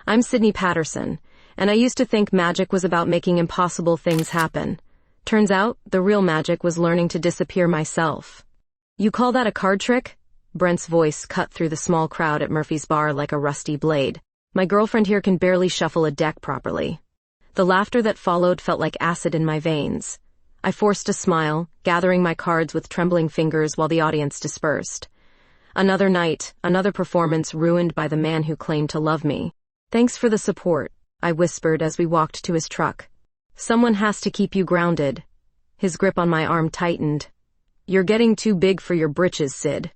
I'm Sydney Patterson, and I used to think magic was about making impossible things happen. Turns out, the real magic was learning to disappear myself. You call that a card trick? Brent's voice cut through the small crowd at Murphy's bar like a rusty blade. My girlfriend here can barely shuffle a deck properly. The laughter that followed felt like acid in my veins. I forced a smile, gathering my cards with trembling fingers while the audience dispersed. Another night, another performance ruined by the man who claimed to love me. Thanks for the support, I whispered as we walked to his truck. Someone has to keep you grounded. His grip on my arm tightened. You're getting too big for your britches, Sid.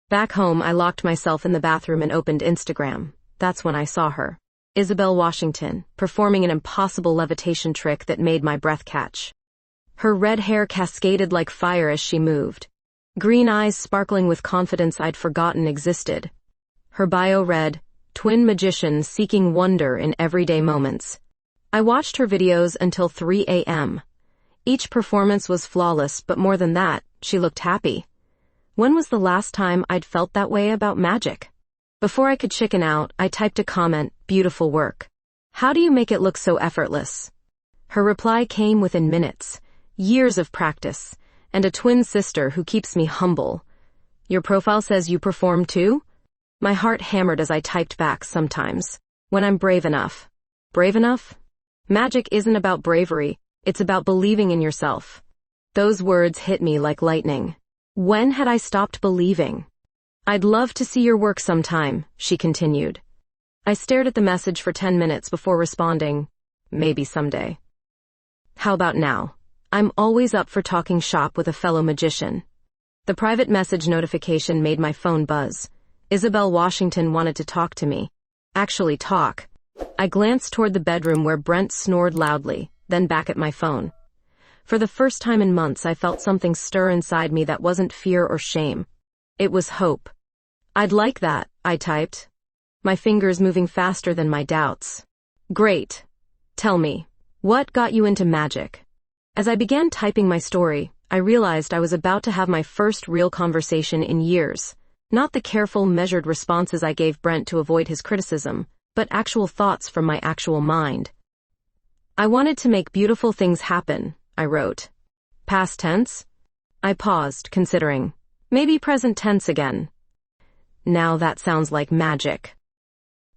Back home, I locked myself in the bathroom and opened Instagram. That's when I saw her. Isabel Washington, performing an impossible levitation trick that made my breath catch. Her red hair cascaded like fire as she moved. Green eyes sparkling with confidence I'd forgotten existed. Her bio read, twin magician seeking wonder in everyday moments. I watched her videos until 3 a.m. Each performance was flawless, but more than that, she looked happy. When was the last time I'd felt that way about magic? Before I could chicken out, I typed a comment, beautiful work. How do you make it look so effortless? Her reply came within minutes. Years of practice, and a twin sister who keeps me humble. Your profile says you perform too? My heart hammered as I typed back sometimes. When I'm brave enough. Brave enough? Magic isn't about bravery, it's about believing in yourself. Those words hit me like lightning. When had I stopped believing? I'd love to see your work sometime, she continued. I stared at the message for 10 minutes before responding, maybe someday. How about now? I'm always up for talking shop with a fellow magician. The private message notification made my phone buzz. Isabel Washington wanted to talk to me. Actually talk. I glanced toward the bedroom where Brent snored loudly, then back at my phone. For the first time in months, I felt something stir inside me that wasn't fear or shame. It was hope. I'd like that, I typed, my fingers moving faster than my doubts. Great. Tell me, what got you into magic? As I began typing my story, I realized I was about to have my first real conversation in years. Not the careful, measured responses I gave Brent to avoid his criticism, but actual thoughts from my actual mind. I wanted to make beautiful things happen, I wrote. Past tense? I paused, considering. Maybe present tense again. Now that sounds like magic.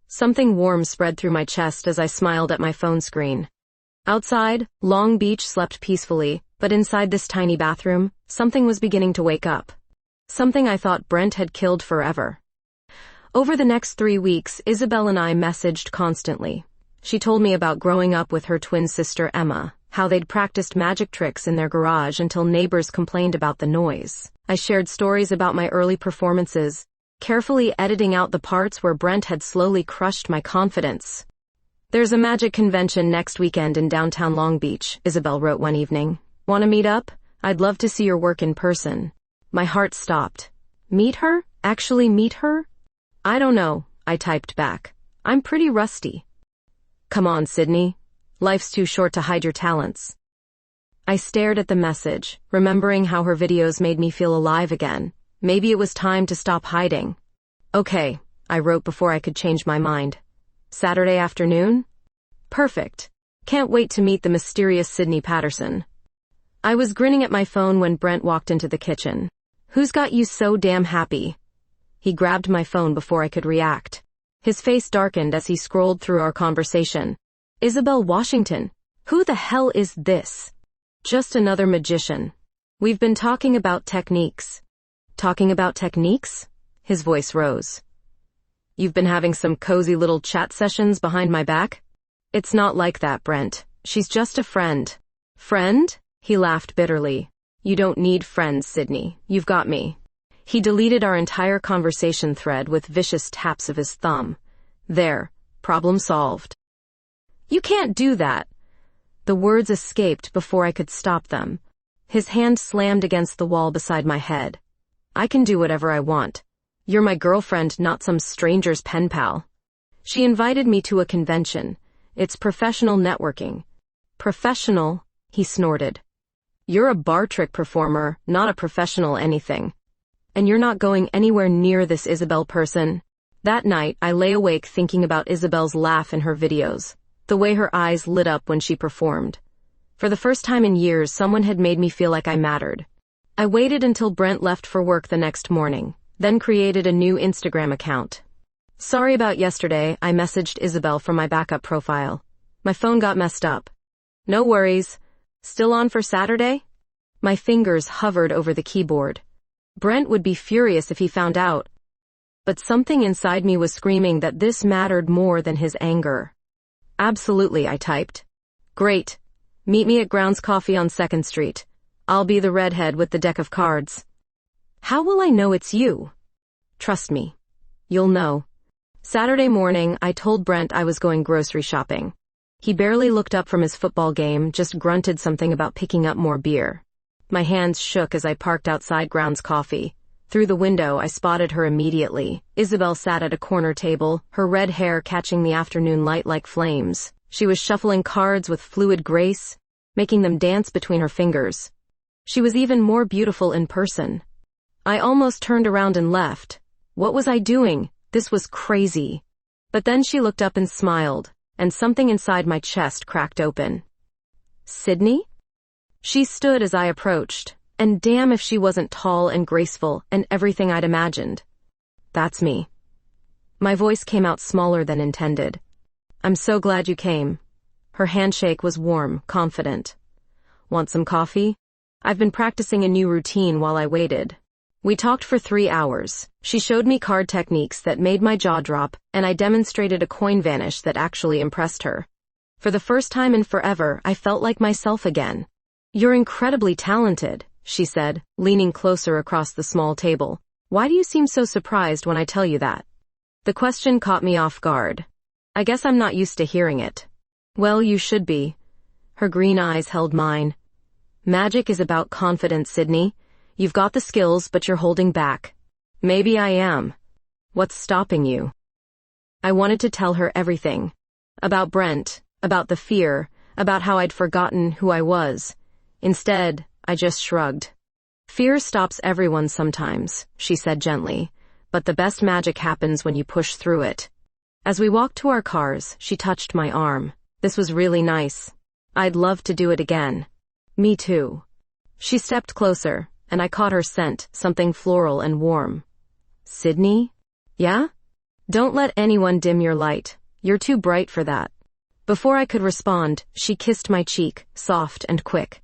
Something warm spread through my chest as I smiled at my phone screen. Outside, Long Beach slept peacefully, but inside this tiny bathroom, something was beginning to wake up. Something I thought Brent had killed forever. Over the next 3 weeks, Isabel and I messaged constantly. She told me about growing up with her twin sister Emma, how they'd practiced magic tricks in their garage until neighbors complained about the noise. I shared stories about my early performances, carefully editing out the parts where Brent had slowly crushed my confidence. There's a magic convention next weekend in downtown Long Beach, Isabel wrote one evening. Want to meet up? I'd love to see your work in person. My heart stopped. Meet her? Actually meet her? I don't know, I typed back. I'm pretty rusty. Come on, Sydney. Life's too short to hide your talents. I stared at the message, remembering how her videos made me feel alive again. Maybe it was time to stop hiding. Okay, I wrote before I could change my mind. Saturday afternoon? Perfect. Can't wait to meet the mysterious Sydney Patterson. I was grinning at my phone when Brent walked into the kitchen. Who's got you so damn happy? He grabbed my phone before I could react. His face darkened as he scrolled through our conversation. Isabel Washington. Who the hell is this? Just another magician. We've been talking about techniques. Talking about techniques? His voice rose. You've been having some cozy little chat sessions behind my back? It's not like that, Brent. She's just a friend. Friend? He laughed bitterly. You don't need friends, Sydney. You've got me. He deleted our entire conversation thread with vicious taps of his thumb. There. Problem solved. You can't do that. The words escaped before I could stop them. His hand slammed against the wall beside my head. I can do whatever I want. You're my girlfriend, not some stranger's pen pal. She invited me to a convention. It's professional networking. Professional, he snorted. You're a bar trick performer, not a professional anything. And you're not going anywhere near this Isabel person. That night, I lay awake thinking about Isabel's laugh in her videos, the way her eyes lit up when she performed. For the first time in years, someone had made me feel like I mattered. I waited until Brent left for work the next morning, then created a new Instagram account. Sorry about yesterday, I messaged Isabel from my backup profile. My phone got messed up. No worries. Still on for Saturday? My fingers hovered over the keyboard. Brent would be furious if he found out. But something inside me was screaming that this mattered more than his anger. Absolutely, I typed. Great. Meet me at Grounds Coffee on 2nd Street. I'll be the redhead with the deck of cards. How will I know it's you? Trust me. You'll know. Saturday morning, I told Brent I was going grocery shopping. He barely looked up from his football game, just grunted something about picking up more beer. My hands shook as I parked outside Grounds Coffee. Through the window, I spotted her immediately. Isabel sat at a corner table, her red hair catching the afternoon light like flames. She was shuffling cards with fluid grace, making them dance between her fingers. She was even more beautiful in person. I almost turned around and left. What was I doing? This was crazy. But then she looked up and smiled, and something inside my chest cracked open. Sydney? She stood as I approached, and damn if she wasn't tall and graceful and everything I'd imagined. That's me. My voice came out smaller than intended. I'm so glad you came. Her handshake was warm, confident. Want some coffee? I've been practicing a new routine while I waited. We talked for 3 hours. She showed me card techniques that made my jaw drop, and I demonstrated a coin vanish that actually impressed her. For the first time in forever, I felt like myself again. You're incredibly talented, she said, leaning closer across the small table. Why do you seem so surprised when I tell you that? The question caught me off guard. I guess I'm not used to hearing it. Well, you should be. Her green eyes held mine. Magic is about confidence, Sydney. You've got the skills, but you're holding back. Maybe I am. What's stopping you? I wanted to tell her everything. About Brent, about the fear, about how I'd forgotten who I was. Instead, I just shrugged. Fear stops everyone sometimes, she said gently, but the best magic happens when you push through it. As we walked to our cars, she touched my arm. This was really nice. I'd love to do it again. Me too. She stepped closer, and I caught her scent, something floral and warm. Sydney? Yeah? Don't let anyone dim your light. You're too bright for that. Before I could respond, she kissed my cheek, soft and quick.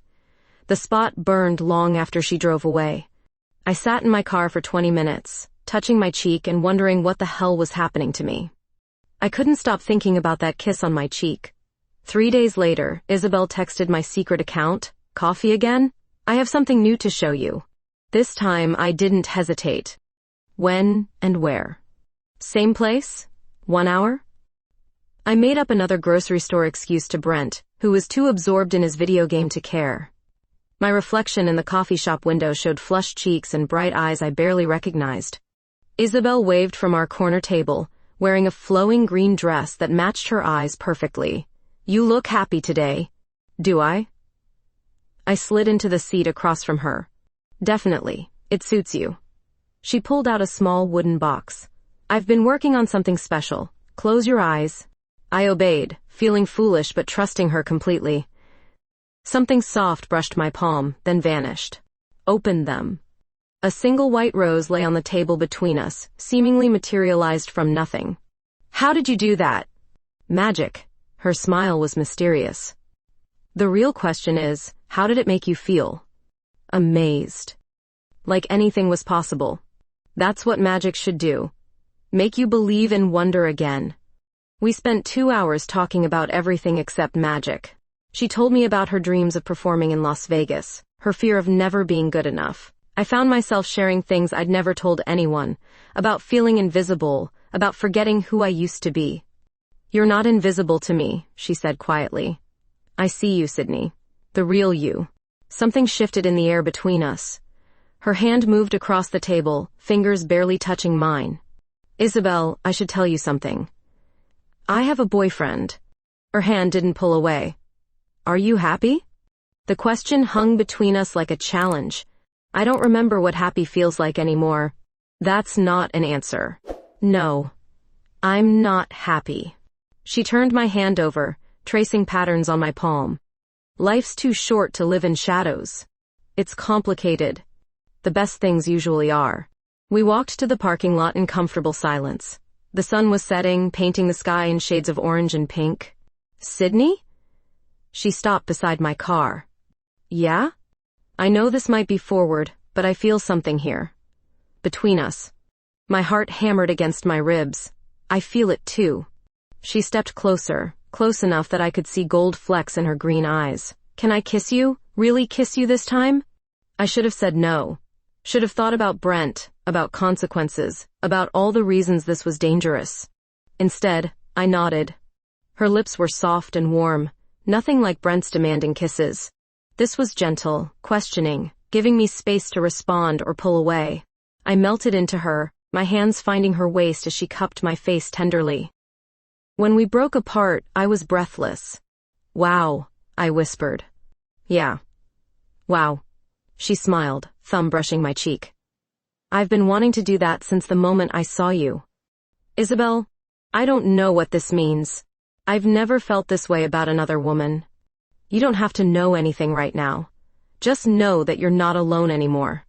The spot burned long after she drove away. I sat in my car for 20 minutes, touching my cheek and wondering what the hell was happening to me. I couldn't stop thinking about that kiss on my cheek. 3 days later, Isabel texted my secret account. Coffee again? I have something new to show you. This time, I didn't hesitate. When and where? Same place? 1 hour? I made up another grocery store excuse to Brent, who was too absorbed in his video game to care. My reflection in the coffee shop window showed flushed cheeks and bright eyes I barely recognized. Isabel waved from our corner table, wearing a flowing green dress that matched her eyes perfectly. You look happy today. Do I? I slid into the seat across from her. Definitely. It suits you. She pulled out a small wooden box. I've been working on something special. Close your eyes. I obeyed, feeling foolish but trusting her completely. Something soft brushed my palm, then vanished. Opened them. A single white rose lay on the table between us, seemingly materialized from nothing. How did you do that? Magic. Her smile was mysterious. The real question is, how did it make you feel? Amazed. Like anything was possible. That's what magic should do. Make you believe and wonder again. We spent 2 hours talking about everything except magic. She told me about her dreams of performing in Las Vegas, her fear of never being good enough. I found myself sharing things I'd never told anyone, about feeling invisible, about forgetting who I used to be. You're not invisible to me, she said quietly. I see you, Sydney. The real you. Something shifted in the air between us. Her hand moved across the table, fingers barely touching mine. Isabel, I should tell you something. I have a boyfriend. Her hand didn't pull away. Are you happy? The question hung between us like a challenge. I don't remember what happy feels like anymore. That's not an answer. No. I'm not happy. She turned my hand over, tracing patterns on my palm. Life's too short to live in shadows. It's complicated. The best things usually are. We walked to the parking lot in comfortable silence. The sun was setting, painting the sky in shades of orange and pink. Sydney? She stopped beside my car. Yeah? I know this might be forward, but I feel something here. Between us. My heart hammered against my ribs. I feel it too. She stepped closer, close enough that I could see gold flecks in her green eyes. Can I kiss you? Really kiss you this time? I should have said no. Should have thought about Brent, about consequences, about all the reasons this was dangerous. Instead, I nodded. Her lips were soft and warm, nothing like Brent's demanding kisses. This was gentle, questioning, giving me space to respond or pull away. I melted into her, my hands finding her waist as she cupped my face tenderly. When we broke apart, I was breathless. Wow, I whispered. Yeah. Wow. She smiled, thumb brushing my cheek. I've been wanting to do that since the moment I saw you. Isabel, I don't know what this means. I've never felt this way about another woman. You don't have to know anything right now. Just know that you're not alone anymore.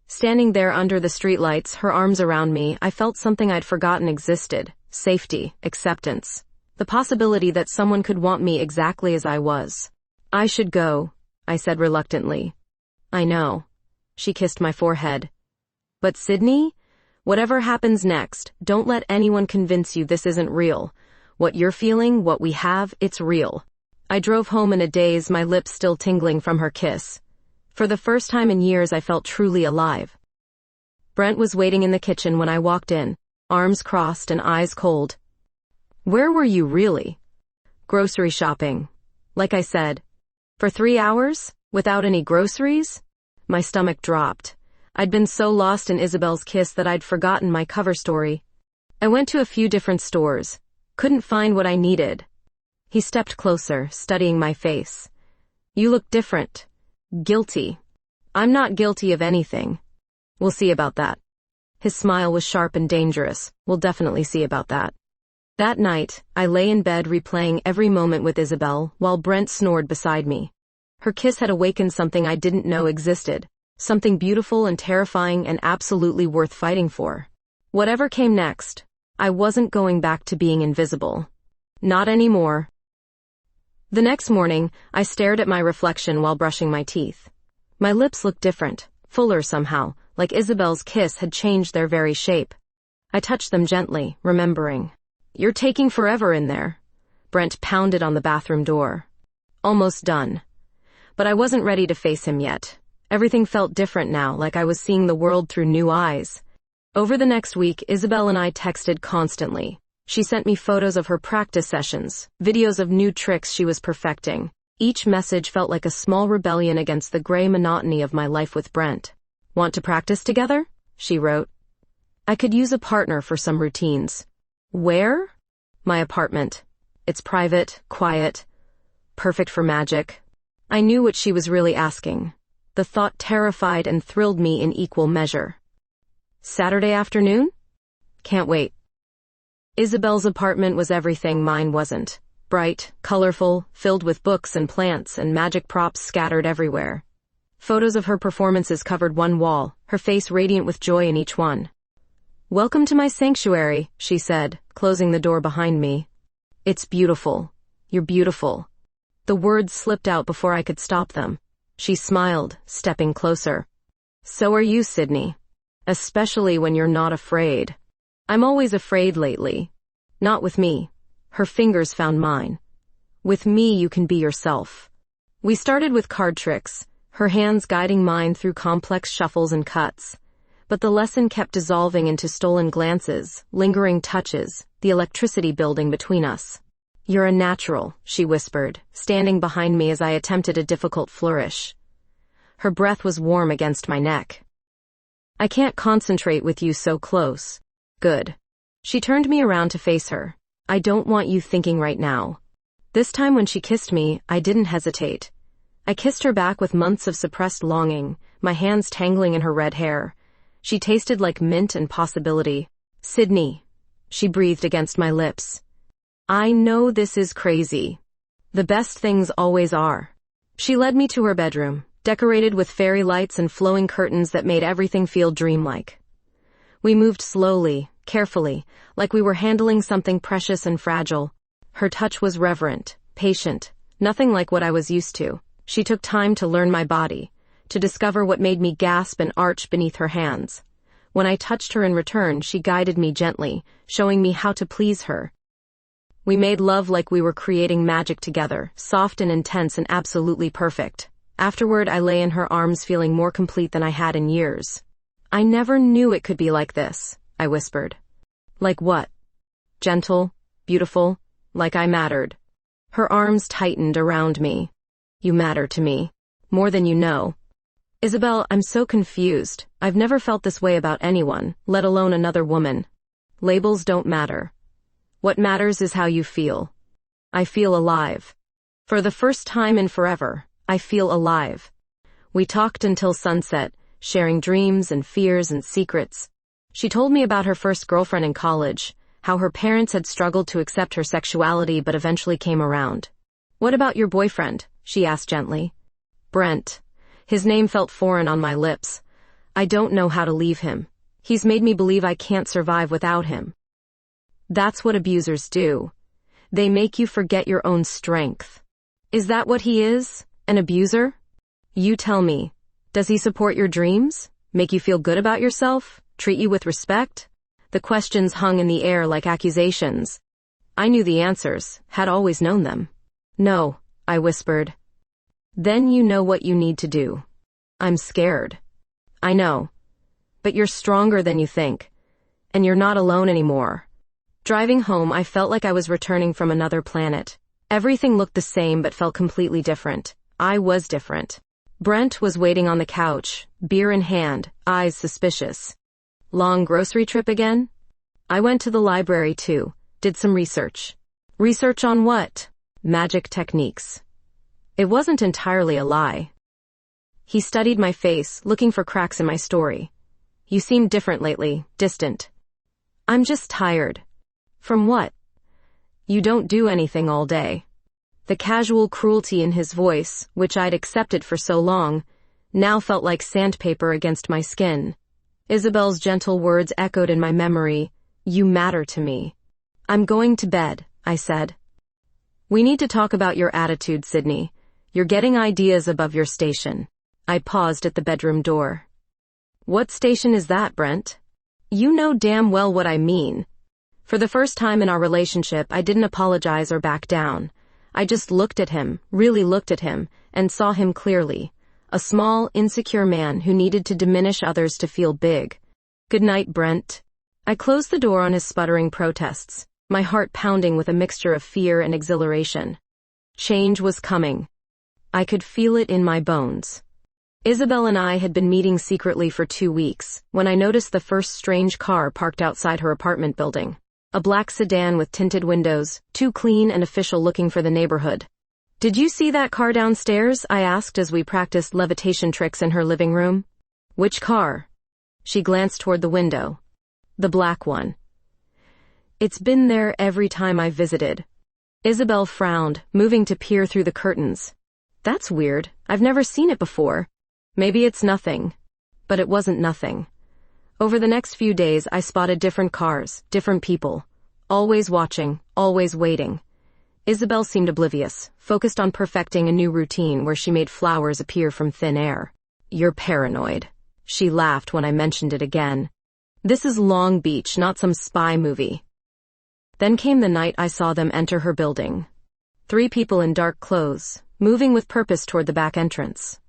Standing there under the streetlights, her arms around me, I felt something I'd forgotten existed. Safety, acceptance. The possibility that someone could want me exactly as I was. I should go, I said reluctantly. I know. She kissed my forehead. But Sydney, whatever happens next, don't let anyone convince you this isn't real. What you're feeling, what we have, it's real. I drove home in a daze, my lips still tingling from her kiss. For the first time in years, I felt truly alive. Brent was waiting in the kitchen when I walked in, arms crossed and eyes cold. Where were you really? Grocery shopping. Like I said. For 3 hours? Without any groceries? My stomach dropped. I'd been so lost in Isabel's kiss that I'd forgotten my cover story. I went to a few different stores. Couldn't find what I needed. He stepped closer, studying my face. You look different. Guilty. I'm not guilty of anything. We'll see about that. His smile was sharp and dangerous. We'll definitely see about that. That night, I lay in bed replaying every moment with Isabel while Brent snored beside me. Her kiss had awakened something I didn't know existed, something beautiful and terrifying and absolutely worth fighting for. Whatever came next, I wasn't going back to being invisible. Not anymore. The next morning, I stared at my reflection while brushing my teeth. My lips looked different, fuller somehow, like Isabel's kiss had changed their very shape. I touched them gently, remembering. You're taking forever in there. Brent pounded on the bathroom door. Almost done. But I wasn't ready to face him yet. Everything felt different now, like I was seeing the world through new eyes. Over the next week, Isabel and I texted constantly. She sent me photos of her practice sessions, videos of new tricks she was perfecting. Each message felt like a small rebellion against the gray monotony of my life with Brent. Want to practice together? She wrote. I could use a partner for some routines. Where? My apartment. It's private, quiet, perfect for magic. I knew what she was really asking. The thought terrified and thrilled me in equal measure. Saturday afternoon? Can't wait. Isabel's apartment was everything mine wasn't. Bright, colorful, filled with books and plants and magic props scattered everywhere. Photos of her performances covered one wall, her face radiant with joy in each one. Welcome to my sanctuary, she said, closing the door behind me. It's beautiful. You're beautiful. The words slipped out before I could stop them. She smiled, stepping closer. So are you, Sydney. Especially when you're not afraid. I'm always afraid lately. Not with me. Her fingers found mine. With me, you can be yourself. We started with card tricks, her hands guiding mine through complex shuffles and cuts. But the lesson kept dissolving into stolen glances, lingering touches, the electricity building between us. You're a natural, she whispered, standing behind me as I attempted a difficult flourish. Her breath was warm against my neck. I can't concentrate with you so close. Good. She turned me around to face her. I don't want you thinking right now. This time when she kissed me, I didn't hesitate. I kissed her back with months of suppressed longing, my hands tangling in her red hair. She tasted like mint and possibility. Sydney, She breathed against my lips. I know this is crazy. The best things always are. She led me to her bedroom, decorated with fairy lights and flowing curtains that made everything feel dreamlike. We moved slowly, carefully, like we were handling something precious and fragile. Her touch was reverent, patient, nothing like what I was used to. She took time to learn my body, to discover what made me gasp and arch beneath her hands. When I touched her in return, she guided me gently, showing me how to please her. We made love like we were creating magic together, soft and intense and absolutely perfect. Afterward, I lay in her arms feeling more complete than I had in years. I never knew it could be like this, I whispered. Like what? Gentle, beautiful, like I mattered. Her arms tightened around me. You matter to me. More than you know. Isabel, I'm so confused. I've never felt this way about anyone, let alone another woman. Labels don't matter. What matters is how you feel. I feel alive. For the first time in forever, I feel alive. We talked until sunset, sharing dreams and fears and secrets. She told me about her first girlfriend in college, how her parents had struggled to accept her sexuality but eventually came around. What about your boyfriend? She asked gently. Brent. His name felt foreign on my lips. I don't know how to leave him. He's made me believe I can't survive without him. That's what abusers do. They make you forget your own strength. Is that what he is? An abuser? You tell me. Does he support your dreams? Make you feel good about yourself? Treat you with respect? The questions hung in the air like accusations. I knew the answers, had always known them. No, I whispered. Then you know what you need to do. I'm scared. I know. But you're stronger than you think. And you're not alone anymore. Driving home, I felt like I was returning from another planet. Everything looked the same but felt completely different. I was different. Brent was waiting on the couch, beer in hand, eyes suspicious. Long grocery trip again? I went to the library too, did some research. Research on what? Magic techniques. It wasn't entirely a lie. He studied my face, looking for cracks in my story. You seem different lately, distant. I'm just tired. From what? You don't do anything all day. The casual cruelty in his voice, which I'd accepted for so long, now felt like sandpaper against my skin. Isabel's gentle words echoed in my memory. You matter to me. I'm going to bed, I said. We need to talk about your attitude, Sydney. You're getting ideas above your station. I paused at the bedroom door. What station is that, Brent? You know damn well what I mean. For the first time in our relationship, I didn't apologize or back down. I just looked at him, really looked at him, and saw him clearly. A small, insecure man who needed to diminish others to feel big. Good night, Brent. I closed the door on his sputtering protests, my heart pounding with a mixture of fear and exhilaration. Change was coming. I could feel it in my bones. Isabel and I had been meeting secretly for 2 weeks, when I noticed the first strange car parked outside her apartment building. A black sedan with tinted windows, too clean and official looking for the neighborhood. Did you see that car downstairs? I asked as we practiced levitation tricks in her living room. Which car? She glanced toward the window. The black one. It's been there every time I visited. Isabel frowned, moving to peer through the curtains. That's weird. I've never seen it before. Maybe it's nothing. But it wasn't nothing. Over the next few days, I spotted different cars, different people. Always watching, always waiting. Isabel seemed oblivious, focused on perfecting a new routine where she made flowers appear from thin air. You're paranoid. She laughed when I mentioned it again. This is Long Beach, not some spy movie. Then came the night I saw them enter her building. 3 people in dark clothes, moving with purpose toward the back entrance.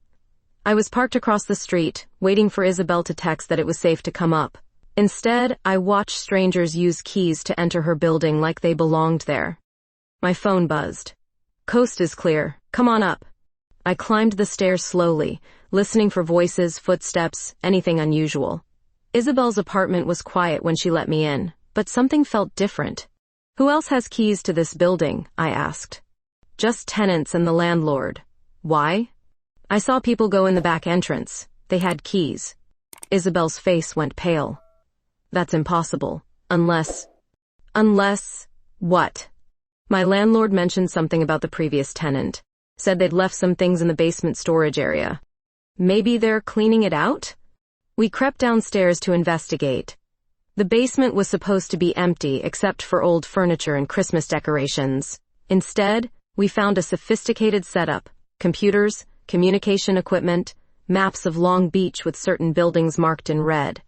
I was parked across the street, waiting for Isabel to text that it was safe to come up. Instead, I watched strangers use keys to enter her building like they belonged there. My phone buzzed. Coast is clear. Come on up. I climbed the stairs slowly, listening for voices, footsteps, anything unusual. Isabel's apartment was quiet when she let me in, but something felt different. Who else has keys to this building? I asked. Just tenants and the landlord. Why? I saw people go in the back entrance. They had keys. Isabel's face went pale. That's impossible. Unless... Unless, what? My landlord mentioned something about the previous tenant. Said they'd left some things in the basement storage area. Maybe they're cleaning it out? We crept downstairs to investigate. The basement was supposed to be empty except for old furniture and Christmas decorations. Instead, we found a sophisticated setup, computers, communication equipment, maps of Long Beach with certain buildings marked in red.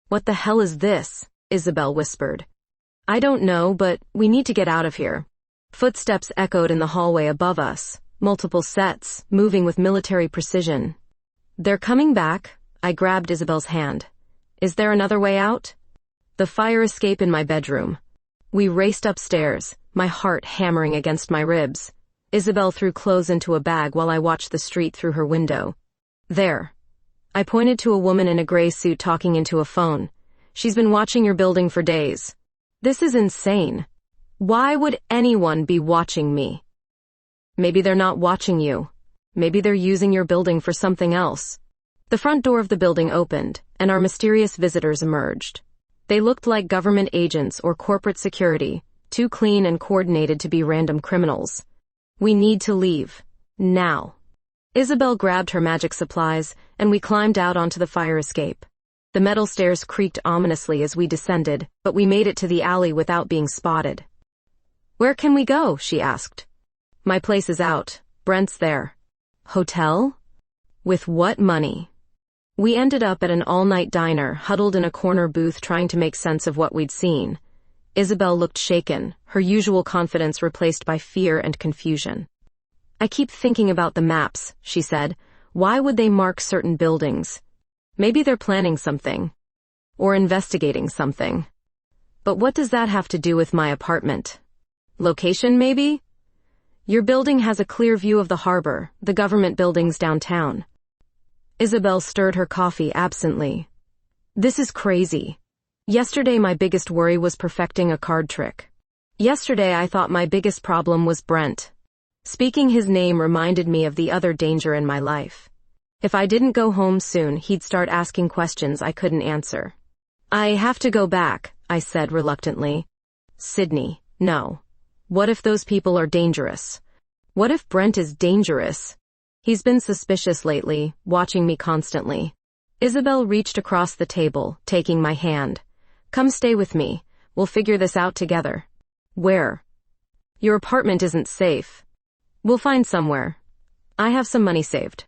What the hell is this? Isabel whispered. I don't know, but we need to get out of here. Footsteps echoed in the hallway above us, multiple sets, moving with military precision. They're coming back. I grabbed Isabel's hand. Is there another way out? The fire escape in my bedroom. We raced upstairs, my heart hammering against my ribs. Isabel threw clothes into a bag while I watched the street through her window. There. I pointed to a woman in a gray suit talking into a phone. She's been watching your building for days. This is insane. Why would anyone be watching me? Maybe they're not watching you. Maybe they're using your building for something else. The front door of the building opened, and our mysterious visitors emerged. They looked like government agents or corporate security, too clean and coordinated to be random criminals. We need to leave. Now. Isabel grabbed her magic supplies, and we climbed out onto the fire escape. The metal stairs creaked ominously as we descended, but we made it to the alley without being spotted. Where can we go? She asked. My place is out. Brent's there. Hotel? With what money? We ended up at an all-night diner, huddled in a corner booth trying to make sense of what we'd seen. Isabel looked shaken, her usual confidence replaced by fear and confusion. I keep thinking about the maps, she said. Why would they mark certain buildings? Maybe they're planning something. Or investigating something. But what does that have to do with my apartment? Location, maybe? Your building has a clear view of the harbor, the government buildings downtown. Isabel stirred her coffee absently. This is crazy. Yesterday my biggest worry was perfecting a card trick. Yesterday I thought my biggest problem was Brent. Speaking his name reminded me of the other danger in my life. If I didn't go home soon, he'd start asking questions I couldn't answer. I have to go back, I said reluctantly. Sydney, no. What if those people are dangerous? What if Brent is dangerous? He's been suspicious lately, watching me constantly. Isabel reached across the table, taking my hand. Come stay with me. We'll figure this out together. Where? Your apartment isn't safe. We'll find somewhere. I have some money saved.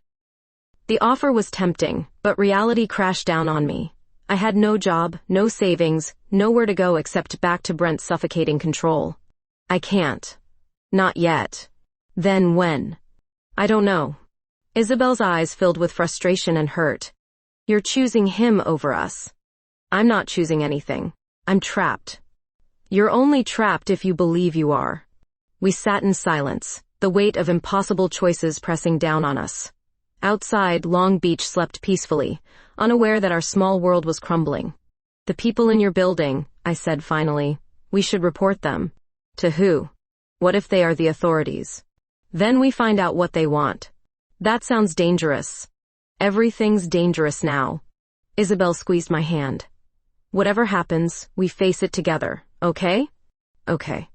The offer was tempting, but reality crashed down on me. I had no job, no savings, nowhere to go except back to Brent's suffocating control. I can't. Not yet. Then when? I don't know. Isabel's eyes filled with frustration and hurt. You're choosing him over us. I'm not choosing anything. I'm trapped. You're only trapped if you believe you are. We sat in silence, the weight of impossible choices pressing down on us. Outside, Long Beach slept peacefully, unaware that our small world was crumbling. The people in your building, I said finally. We should report them. To who? What if they are the authorities? Then we find out what they want. That sounds dangerous. Everything's dangerous now. Isabel squeezed my hand. Whatever happens, we face it together, okay? Okay.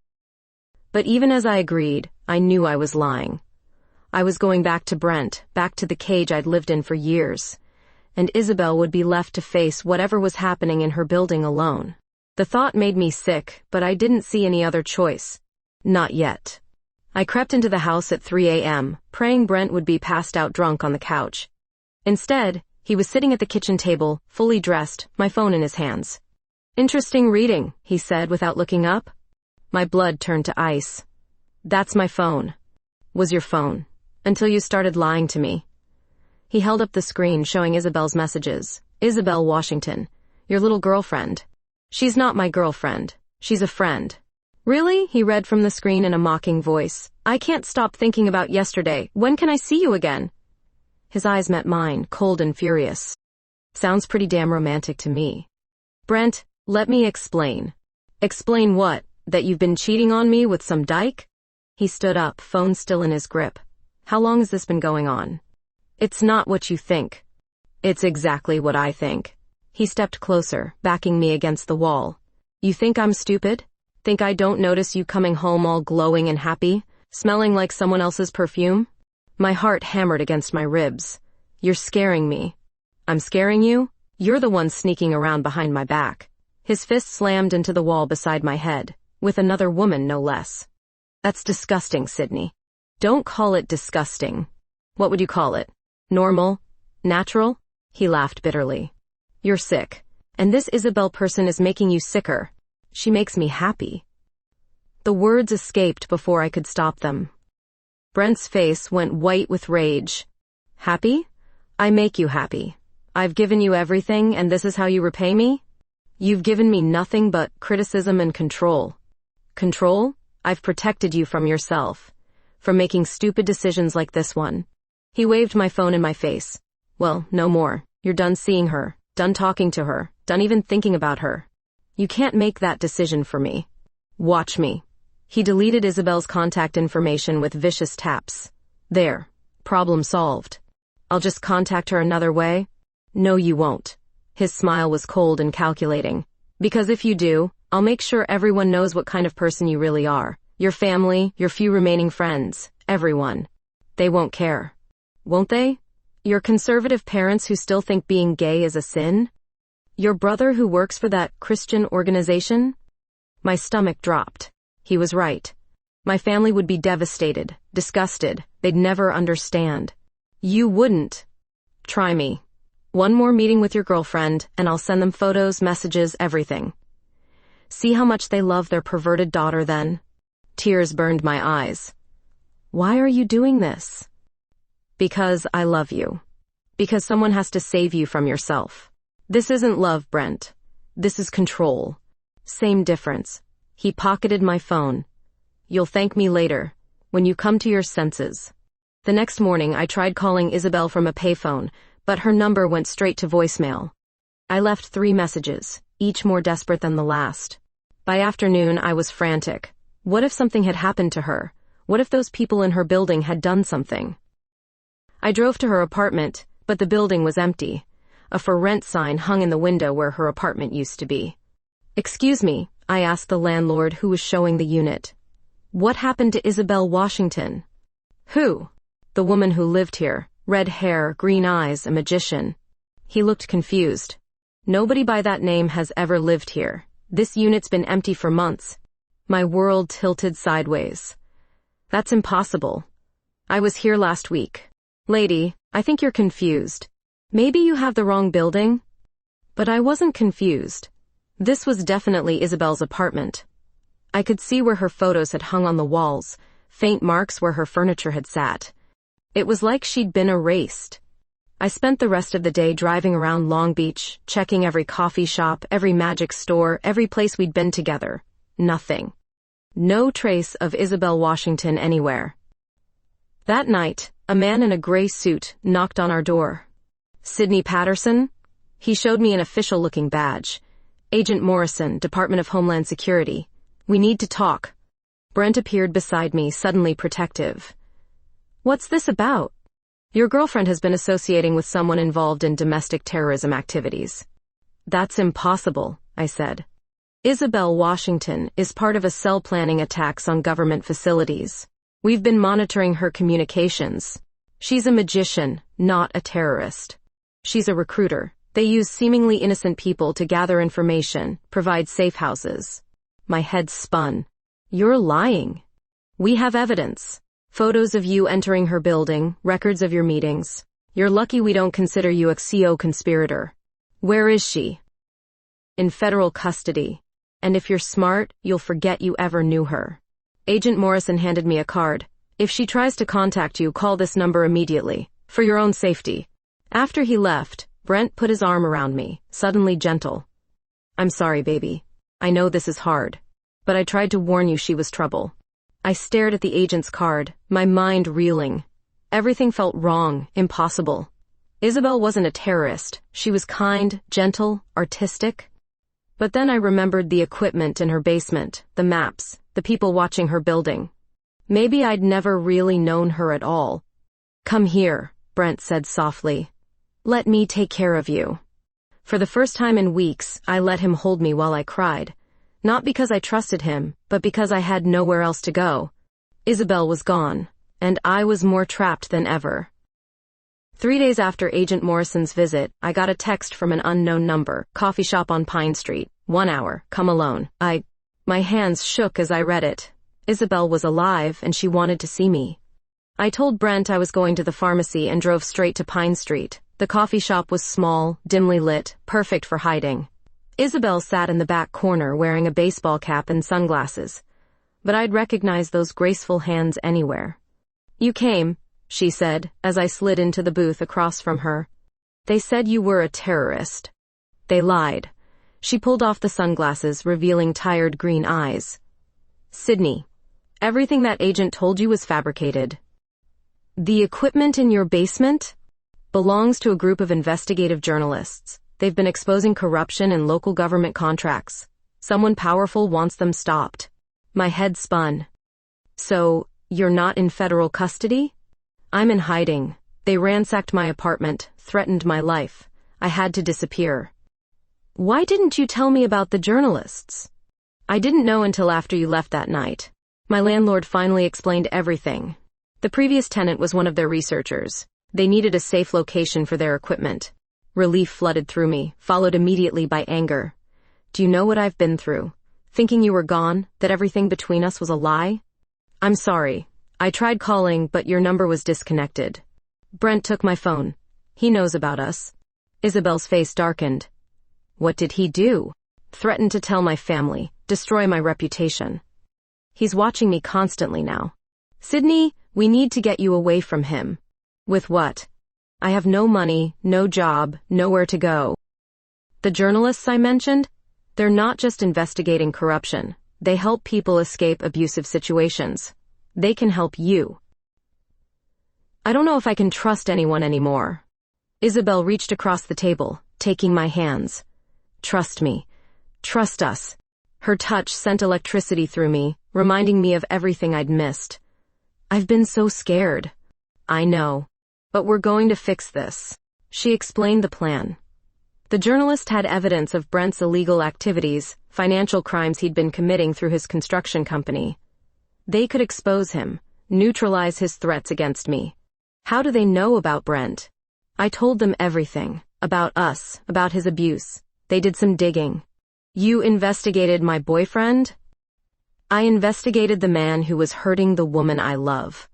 But even as I agreed, I knew I was lying. I was going back to Brent, back to the cage I'd lived in for years. And Isabel would be left to face whatever was happening in her building alone. The thought made me sick, but I didn't see any other choice. Not yet. I crept into the house at 3 a.m., praying Brent would be passed out drunk on the couch. Instead, he was sitting at the kitchen table, fully dressed, my phone in his hands. Interesting reading, he said without looking up. My blood turned to ice. That's my phone. Was your phone. Until you started lying to me. He held up the screen showing Isabel's messages. Isabel Washington. Your little girlfriend. She's not my girlfriend. She's a friend. Really? He read from the screen in a mocking voice. I can't stop thinking about yesterday. When can I see you again? His eyes met mine, cold and furious. Sounds pretty damn romantic to me. Brent, let me explain. Explain what? That you've been cheating on me with some dyke? He stood up, phone still in his grip. How long has this been going on? It's not what you think. It's exactly what I think. He stepped closer, backing me against the wall. You think I'm stupid? Think I don't notice you coming home all glowing and happy, smelling like someone else's perfume? My heart hammered against my ribs. You're scaring me. I'm scaring you? You're the one sneaking around behind my back. His fist slammed into the wall beside my head, with another woman no less. That's disgusting, Sydney. Don't call it disgusting. What would you call it? Normal? Natural? He laughed bitterly. You're sick. And this Isabel person is making you sicker. She makes me happy. The words escaped before I could stop them. Brent's face went white with rage. Happy? I make you happy. I've given you everything, and this is how you repay me? You've given me nothing but criticism and control. Control? I've protected you from yourself. From making stupid decisions like this one. He waved my phone in my face. Well, no more. You're done seeing her, done talking to her, done even thinking about her. You can't make that decision for me. Watch me. He deleted Isabel's contact information with vicious taps. There. Problem solved. I'll just contact her another way? No, you won't. His smile was cold and calculating. Because if you do, I'll make sure everyone knows what kind of person you really are. Your family, your few remaining friends, everyone. They won't care. Won't they? Your conservative parents who still think being gay is a sin? Your brother who works for that Christian organization? My stomach dropped. He was right. My family would be devastated, disgusted. They'd never understand. You wouldn't. Try me. One more meeting with your girlfriend, and I'll send them photos, messages, everything. See how much they love their perverted daughter then? Tears burned my eyes. Why are you doing this? Because I love you. Because someone has to save you from yourself. This isn't love, Brent. This is control. Same difference. He pocketed my phone. You'll thank me later, when you come to your senses. The next morning, I tried calling Isabel from a payphone, but her number went straight to voicemail. I left 3 messages, each more desperate than the last. By afternoon, I was frantic. What if something had happened to her? What if those people in her building had done something? I drove to her apartment, but the building was empty. A for rent sign hung in the window where her apartment used to be. Excuse me, I asked the landlord who was showing the unit. What happened to Isabel Washington? Who? The woman who lived here. Red hair, green eyes, a magician. He looked confused. Nobody by that name has ever lived here. This unit's been empty for months. My world tilted sideways. That's impossible. I was here last week. Lady, I think you're confused. Maybe you have the wrong building? But I wasn't confused. This was definitely Isabel's apartment. I could see where her photos had hung on the walls, faint marks where her furniture had sat. It was like she'd been erased. I spent the rest of the day driving around Long Beach, checking every coffee shop, every magic store, every place we'd been together. Nothing. No trace of Isabel Washington anywhere. That night, a man in a gray suit knocked on our door. Sidney Patterson? He showed me an official-looking badge. Agent Morrison, Department of Homeland Security. We need to talk. Brent appeared beside me, suddenly protective. What's this about? Your girlfriend has been associating with someone involved in domestic terrorism activities. That's impossible, I said. Isabel Washington is part of a cell planning attacks on government facilities. We've been monitoring her communications. She's a magician, not a terrorist. She's a recruiter. They use seemingly innocent people to gather information, provide safe houses. My head spun. You're lying. We have evidence. Photos of you entering her building, records of your meetings. You're lucky we don't consider you a co-conspirator. Where is she? In federal custody. And if you're smart, you'll forget you ever knew her. Agent Morrison handed me a card. If she tries to contact you, call this number immediately, for your own safety. After he left, Brent put his arm around me, suddenly gentle. I'm sorry, baby. I know this is hard. But I tried to warn you she was trouble. I stared at the agent's card, my mind reeling. Everything felt wrong, impossible. Isabel wasn't a terrorist. She was kind, gentle, artistic. But then I remembered the equipment in her basement, the maps, the people watching her building. Maybe I'd never really known her at all. Come here, Brent said softly. Let me take care of you. For the first time in weeks, I let him hold me while I cried. Not because I trusted him, but because I had nowhere else to go. Isabel was gone, and I was more trapped than ever. 3 days after Agent Morrison's visit, I got a text from an unknown number, coffee shop on Pine Street, 1 hour, come alone. My hands shook as I read it. Isabel was alive, and she wanted to see me. I told Brent I was going to the pharmacy and drove straight to Pine Street. The coffee shop was small, dimly lit, perfect for hiding. Isabel sat in the back corner wearing a baseball cap and sunglasses, but I'd recognize those graceful hands anywhere. "You came," she said, as I slid into the booth across from her. "They said you were a terrorist." They lied. She pulled off the sunglasses, revealing tired green eyes. "Sydney, everything that agent told you was fabricated. The equipment in your basement belongs to a group of investigative journalists. They've been exposing corruption in local government contracts. Someone powerful wants them stopped." My head spun. "So, you're not in federal custody?" "I'm in hiding. They ransacked my apartment, threatened my life. I had to disappear." "Why didn't you tell me about the journalists?" "I didn't know until after you left that night. My landlord finally explained everything. The previous tenant was one of their researchers. They needed a safe location for their equipment." Relief flooded through me, followed immediately by anger. "Do you know what I've been through? Thinking you were gone, that everything between us was a lie?" "I'm sorry. I tried calling, but your number was disconnected. Brent took my phone. He knows about us." Isabel's face darkened. "What did he do?" "Threatened to tell my family, destroy my reputation. He's watching me constantly now." "Sydney, we need to get you away from him." "With what?" "I have no money, no job, nowhere to go." "The journalists I mentioned? They're not just investigating corruption. They help people escape abusive situations. They can help you." "I don't know if I can trust anyone anymore." Isabel reached across the table, taking my hands. "Trust me. Trust us." Her touch sent electricity through me, reminding me of everything I'd missed. "I've been so scared." "I know. But we're going to fix this." She explained the plan. The journalist had evidence of Brent's illegal activities, financial crimes he'd been committing through his construction company. They could expose him, neutralize his threats against me. How do they know about Brent? I told them everything. About us, about his abuse. They did some digging. "You investigated my boyfriend?" "I investigated the man who was hurting the woman I love."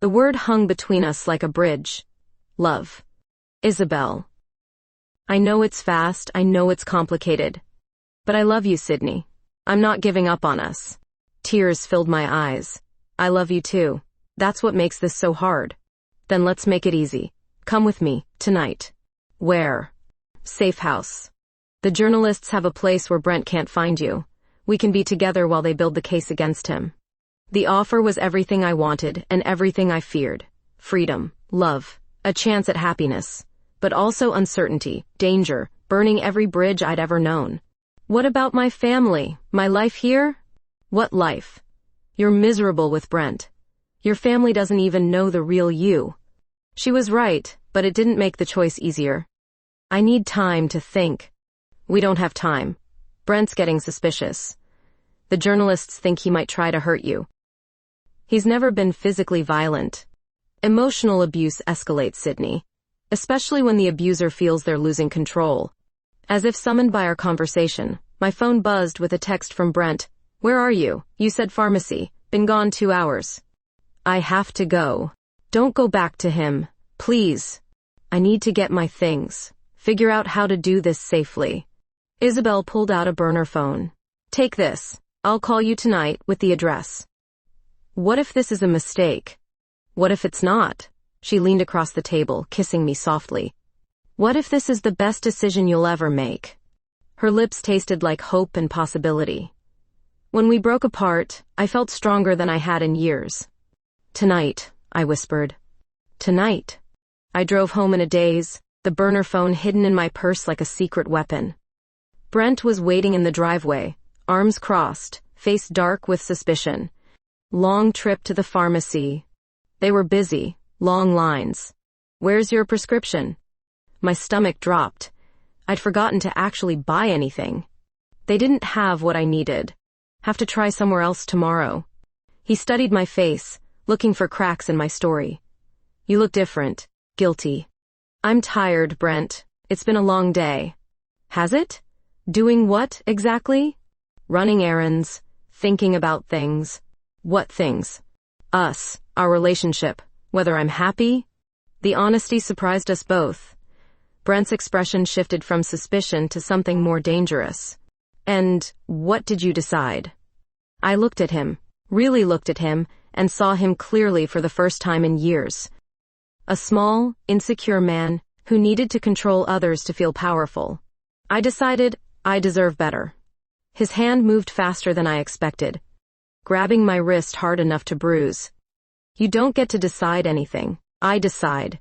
The word hung between us like a bridge. Love. Isabel. "I know it's fast, I know it's complicated. But I love you, Sydney. I'm not giving up on us." Tears filled my eyes. "I love you too. That's what makes this so hard." "Then let's make it easy. Come with me, tonight." "Where?" "Safe house. The journalists have a place where Brent can't find you. We can be together while they build the case against him." The offer was everything I wanted and everything I feared. Freedom, love, a chance at happiness, but also uncertainty, danger, burning every bridge I'd ever known. "What about my family, my life here?" "What life? You're miserable with Brent. Your family doesn't even know the real you." She was right, but it didn't make the choice easier. "I need time to think." "We don't have time. Brent's getting suspicious. The journalists think he might try to hurt you." "He's never been physically violent." Emotional abuse escalates, Sydney, especially when the abuser feels they're losing control. As if summoned by our conversation, my phone buzzed with a text from Brent. "Where are you? You said pharmacy. Been gone 2 hours." "I have to go." "Don't go back to him. Please." "I need to get my things. Figure out how to do this safely." Isabel pulled out a burner phone. "Take this. I'll call you tonight with the address." What if this is a mistake? What if it's not? She leaned across the table, kissing me softly. What if this is the best decision you'll ever make? Her lips tasted like hope and possibility. When we broke apart, I felt stronger than I had in years. "Tonight," I whispered. "Tonight." I drove home in a daze, the burner phone hidden in my purse like a secret weapon. Brent was waiting in the driveway, arms crossed, face dark with suspicion. Long trip to the pharmacy. They were busy, long lines. "Where's your prescription?" My stomach dropped. I'd forgotten to actually buy anything. They didn't have what I needed. Have to try somewhere else tomorrow. He studied my face, looking for cracks in my story. You look different. Guilty. I'm tired, Brent. It's been a long day. Has it? Doing what, exactly? Running errands. Thinking about things. What things? Us. Our relationship. Whether I'm happy? The honesty surprised us both. Brent's expression shifted from suspicion to something more dangerous. And what did you decide? I looked at him, really looked at him, and saw him clearly for the first time in years. A small, insecure man who needed to control others to feel powerful. I decided I deserve better. His hand moved faster than I expected, grabbing my wrist hard enough to bruise. You don't get to decide anything. I decide.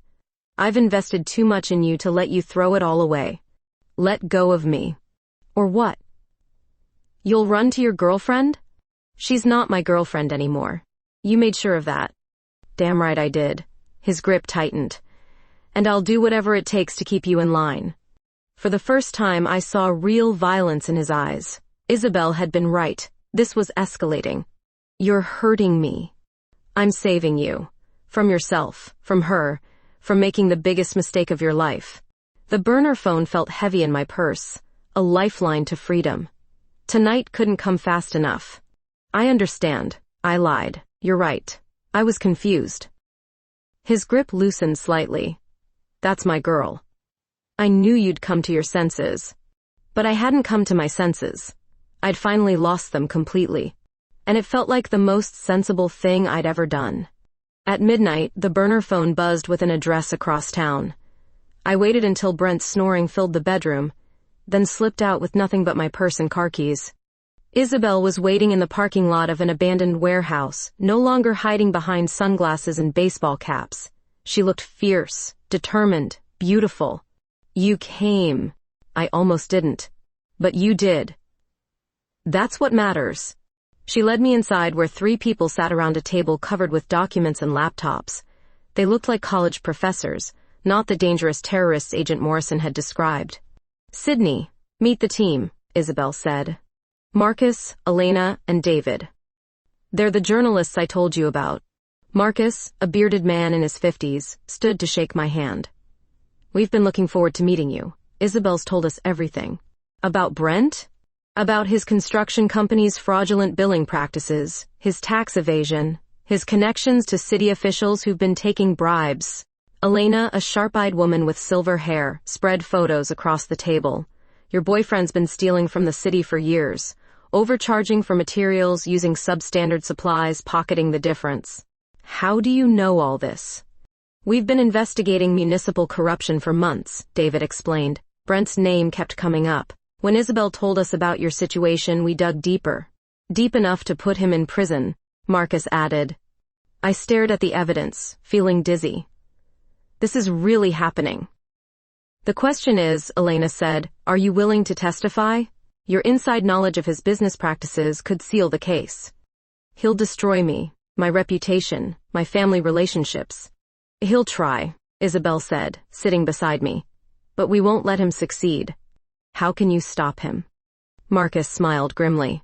I've invested too much in you to let you throw it all away. Let go of me. Or what? You'll run to your girlfriend? She's not my girlfriend anymore. You made sure of that. Damn right I did. His grip tightened. And I'll do whatever it takes to keep you in line. For the first time, I saw real violence in his eyes. Isabel had been right. This was escalating. You're hurting me. I'm saving you. From yourself, from her, from making the biggest mistake of your life. The burner phone felt heavy in my purse, a lifeline to freedom. Tonight couldn't come fast enough. I understand. I lied. You're right. I was confused. His grip loosened slightly. That's my girl. I knew you'd come to your senses. But I hadn't come to my senses. I'd finally lost them completely. And it felt like the most sensible thing I'd ever done. At midnight, the burner phone buzzed with an address across town. I waited until Brent's snoring filled the bedroom, then slipped out with nothing but my purse and car keys. Isabel was waiting in the parking lot of an abandoned warehouse, no longer hiding behind sunglasses and baseball caps. She looked fierce, determined, beautiful. You came. I almost didn't. But you did. That's what matters. She led me inside where 3 people sat around a table covered with documents and laptops. They looked like college professors, not the dangerous terrorists Agent Morrison had described. Sydney, meet the team, Isabel said. Marcus, Elena, and David. They're the journalists I told you about. Marcus, a bearded man in his 50s, stood to shake my hand. We've been looking forward to meeting you. Isabel's told us everything. About Brent? About his construction company's fraudulent billing practices, his tax evasion, his connections to city officials who've been taking bribes. Elena, a sharp-eyed woman with silver hair, spread photos across the table. Your boyfriend's been stealing from the city for years, overcharging for materials, using substandard supplies, pocketing the difference. How do you know all this? We've been investigating municipal corruption for months, David explained. Brent's name kept coming up. When Isabel told us about your situation, we dug deeper. Deep enough to put him in prison, Marcus added. I stared at the evidence, feeling dizzy. This is really happening. The question is, Elena said, are you willing to testify? Your inside knowledge of his business practices could seal the case. He'll destroy me, my reputation, my family relationships. He'll try, Isabel said, sitting beside me. But we won't let him succeed. How can you stop him? Marcus smiled grimly.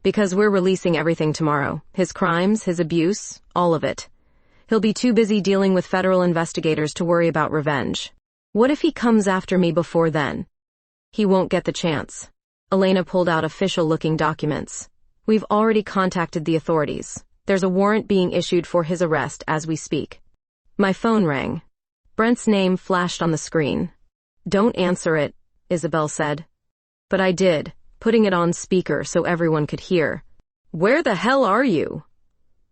Because we're releasing everything tomorrow. His crimes, his abuse, all of it. He'll be too busy dealing with federal investigators to worry about revenge. What if he comes after me before then? He won't get the chance. Elena pulled out official-looking documents. We've already contacted the authorities. There's a warrant being issued for his arrest as we speak. My phone rang. Brent's name flashed on the screen. Don't answer it, Isabel said. But I did, putting it on speaker so everyone could hear. Where the hell are you?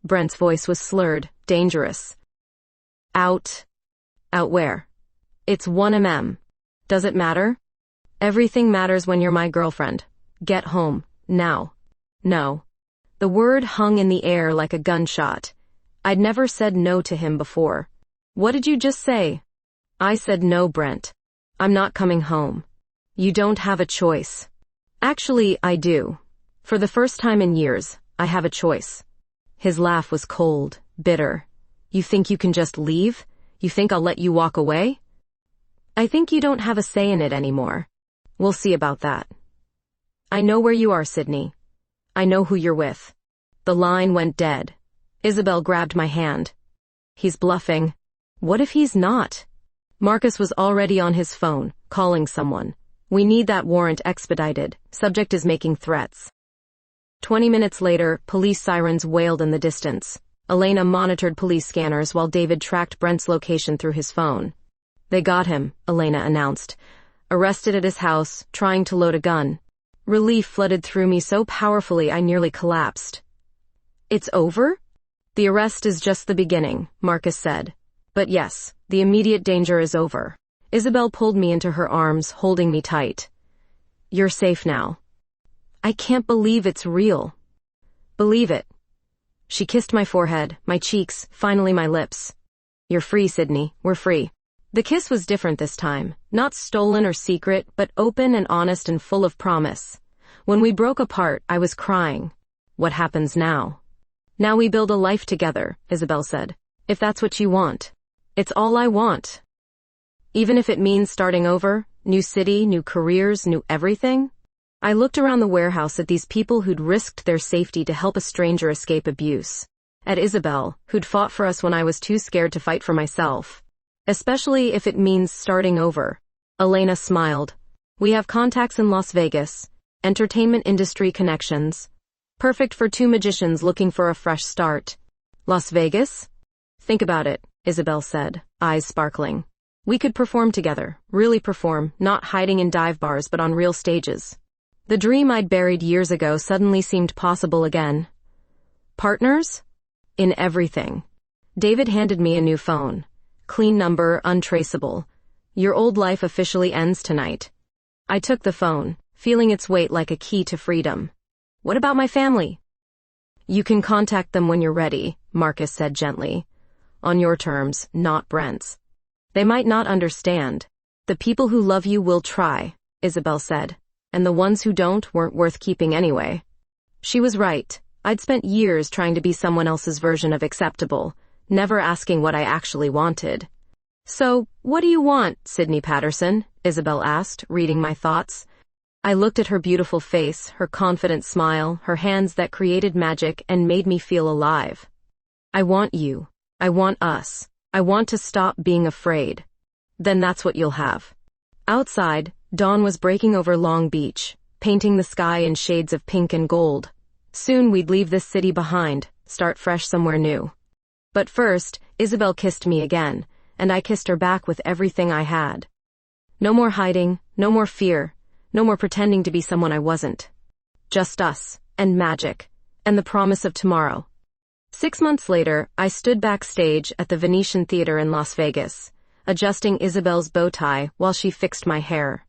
Brent's voice was slurred, dangerous. Out. Out where? It's 1mm. Does it matter? Everything matters when you're my girlfriend. Get home, now. No. The word hung in the air like a gunshot. I'd never said no to him before. What did you just say? I said no, Brent. I'm not coming home. You don't have a choice. Actually, I do. For the first time in years, I have a choice. His laugh was cold, bitter. You think you can just leave? You think I'll let you walk away? I think you don't have a say in it anymore. We'll see about that. I know where you are, Sydney. I know who you're with. The line went dead. Isabel grabbed my hand. He's bluffing. What if he's not? Marcus was already on his phone, calling someone. We need that warrant expedited. Subject is making threats. 20 minutes later, police sirens wailed in the distance. Elena monitored police scanners while David tracked Brent's location through his phone. They got him, Elena announced. Arrested at his house, trying to load a gun. Relief flooded through me so powerfully I nearly collapsed. It's over? The arrest is just the beginning, Marcus said. But yes, the immediate danger is over. Isabel pulled me into her arms, holding me tight. You're safe now. I can't believe it's real. Believe it. She kissed my forehead, my cheeks, finally my lips. You're free, Sydney. We're free. The kiss was different this time. Not stolen or secret, but open and honest and full of promise. When we broke apart, I was crying. What happens now? Now we build a life together, Isabel said. If that's what you want. It's all I want. Even if it means starting over, new city, new careers, new everything. I looked around the warehouse at these people who'd risked their safety to help a stranger escape abuse. At Isabel, who'd fought for us when I was too scared to fight for myself. Especially if it means starting over. Elena smiled. We have contacts in Las Vegas. Entertainment industry connections. Perfect for two magicians looking for a fresh start. Las Vegas? Think about it, Isabel said, eyes sparkling. We could perform together, really perform, not hiding in dive bars but on real stages. The dream I'd buried years ago suddenly seemed possible again. Partners? In everything. David handed me a new phone. Clean number, untraceable. Your old life officially ends tonight. I took the phone, feeling its weight like a key to freedom. What about my family? You can contact them when you're ready, Marcus said gently. On your terms, not Brent's. They might not understand. The people who love you will try, Isabel said. And the ones who don't weren't worth keeping anyway. She was right. I'd spent years trying to be someone else's version of acceptable, never asking what I actually wanted. So, what do you want, Sydney Patterson? Isabel asked, reading my thoughts. I looked at her beautiful face, her confident smile, her hands that created magic and made me feel alive. I want you. I want us. I want to stop being afraid. Then that's what you'll have. Outside, dawn was breaking over Long Beach, painting the sky in shades of pink and gold. Soon we'd leave this city behind, start fresh somewhere new. But first, Isabel kissed me again, and I kissed her back with everything I had. No more hiding, no more fear, no more pretending to be someone I wasn't. Just us, and magic, and the promise of tomorrow. 6 months later, I stood backstage at the Venetian Theater in Las Vegas, adjusting Isabel's bow tie while she fixed my hair.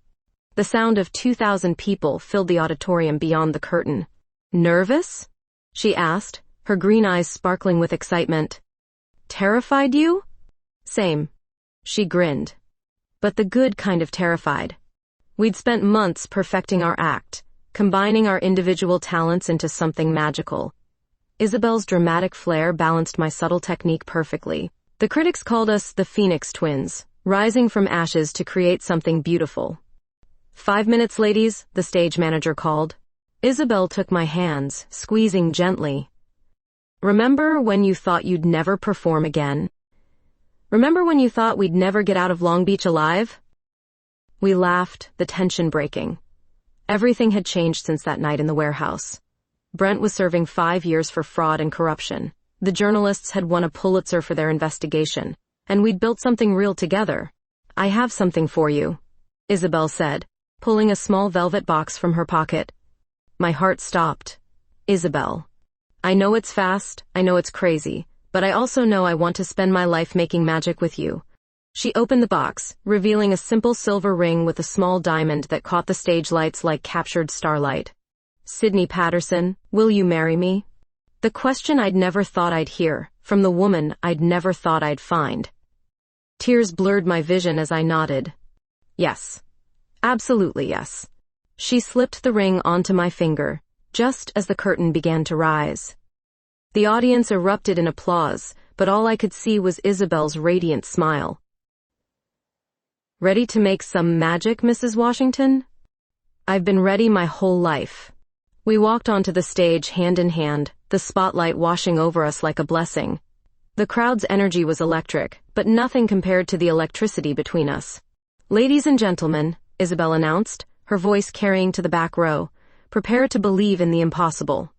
The sound of 2,000 people filled the auditorium beyond the curtain. Nervous? She asked, her green eyes sparkling with excitement. Terrified you? Same. She grinned. But the good kind of terrified. We'd spent months perfecting our act, combining our individual talents into something magical. Isabel's dramatic flair balanced my subtle technique perfectly. The critics called us the Phoenix Twins, rising from ashes to create something beautiful. 5 minutes, ladies, the stage manager called. Isabel took my hands, squeezing gently. Remember when you thought you'd never perform again? Remember when you thought we'd never get out of Long Beach alive? We laughed, the tension breaking. Everything had changed since that night in the warehouse. Brent was serving 5 years for fraud and corruption. The journalists had won a Pulitzer for their investigation, and we'd built something real together. I have something for you, Isabel said, pulling a small velvet box from her pocket. My heart stopped. Isabel. I know it's fast, I know it's crazy, but I also know I want to spend my life making magic with you. She opened the box, revealing a simple silver ring with a small diamond that caught the stage lights like captured starlight. Sydney Patterson, will you marry me? The question I'd never thought I'd hear, from the woman I'd never thought I'd find. Tears blurred my vision as I nodded. Yes. Absolutely yes. She slipped the ring onto my finger, just as the curtain began to rise. The audience erupted in applause, but all I could see was Isabel's radiant smile. Ready to make some magic, Mrs. Washington? I've been ready my whole life. We walked onto the stage hand in hand, the spotlight washing over us like a blessing. The crowd's energy was electric, but nothing compared to the electricity between us. "Ladies and gentlemen," Isabel announced, her voice carrying to the back row, "prepare to believe in the impossible."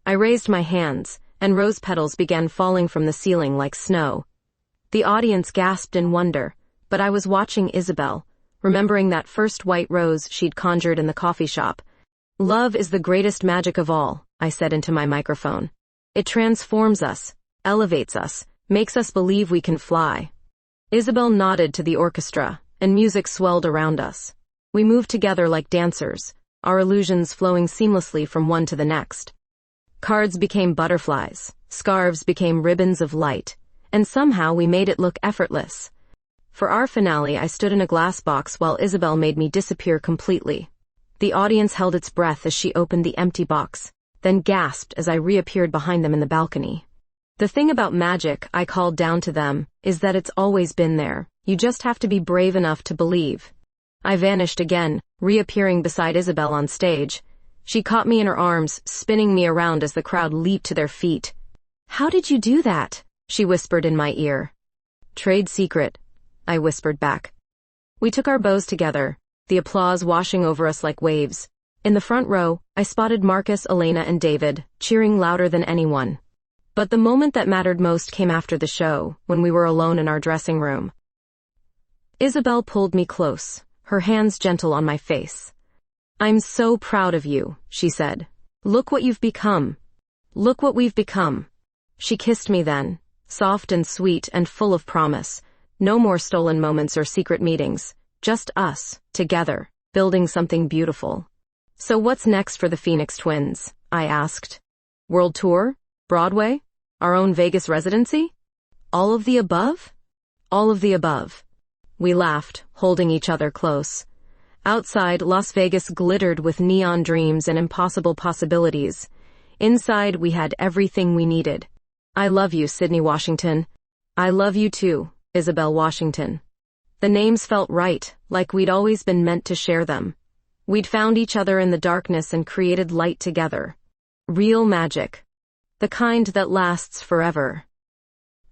I raised my hands, and rose petals began falling from the ceiling like snow. The audience gasped in wonder, but I was watching Isabel, remembering that first white rose she'd conjured in the coffee shop. "Love is the greatest magic of all," I said into my microphone. "It transforms us, elevates us, makes us believe we can fly." Isabel nodded to the orchestra, and music swelled around us. We moved together like dancers, our illusions flowing seamlessly from one to the next. Cards became butterflies, scarves became ribbons of light, and somehow we made it look effortless. For our finale, I stood in a glass box while Isabel made me disappear completely. The audience held its breath as she opened the empty box, then gasped as I reappeared behind them in the balcony. "The thing about magic," I called down to them, "is that it's always been there. You just have to be brave enough to believe." I vanished again, reappearing beside Isabel on stage. She caught me in her arms, spinning me around as the crowd leaped to their feet. "How did you do that?" she whispered in my ear. "Trade secret," I whispered back. We took our bows together, the applause washing over us like waves. In the front row, I spotted Marcus, Elena, and David, cheering louder than anyone. But the moment that mattered most came after the show, when we were alone in our dressing room. Isabel pulled me close, her hands gentle on my face. "I'm so proud of you," she said. "Look what you've become. Look what we've become." She kissed me then, soft and sweet and full of promise. No more stolen moments or secret meetings, just us, together, building something beautiful. "So what's next for the Phoenix Twins?" I asked. "World tour? Broadway? Our own Vegas residency? All of the above?" "All of the above." We laughed, holding each other close. Outside, Las Vegas glittered with neon dreams and impossible possibilities. Inside, we had everything we needed. "I love you, Sydney Washington." "I love you too, Isabel Washington." The names felt right, like we'd always been meant to share them. We'd found each other in the darkness and created light together. Real magic. The kind that lasts forever.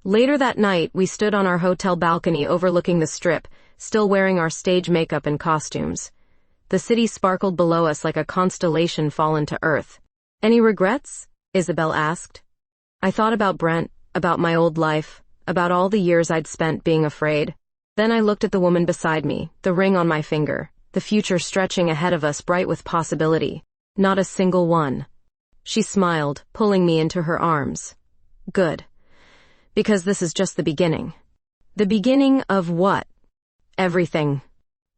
Later that night, we stood on our hotel balcony overlooking the Strip, still wearing our stage makeup and costumes. The city sparkled below us like a constellation fallen to earth. "Any regrets?" Isabel asked. I thought about Brent, about my old life, about all the years I'd spent being afraid. Then I looked at the woman beside me, the ring on my finger, the future stretching ahead of us bright with possibility. Not a single one. She smiled, pulling me into her arms. "Good. Because this is just the beginning." "The beginning of what?" "Everything."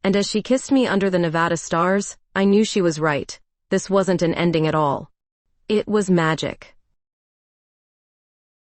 And as she kissed me under the Nevada stars, I knew she was right. This wasn't an ending at all. It was magic.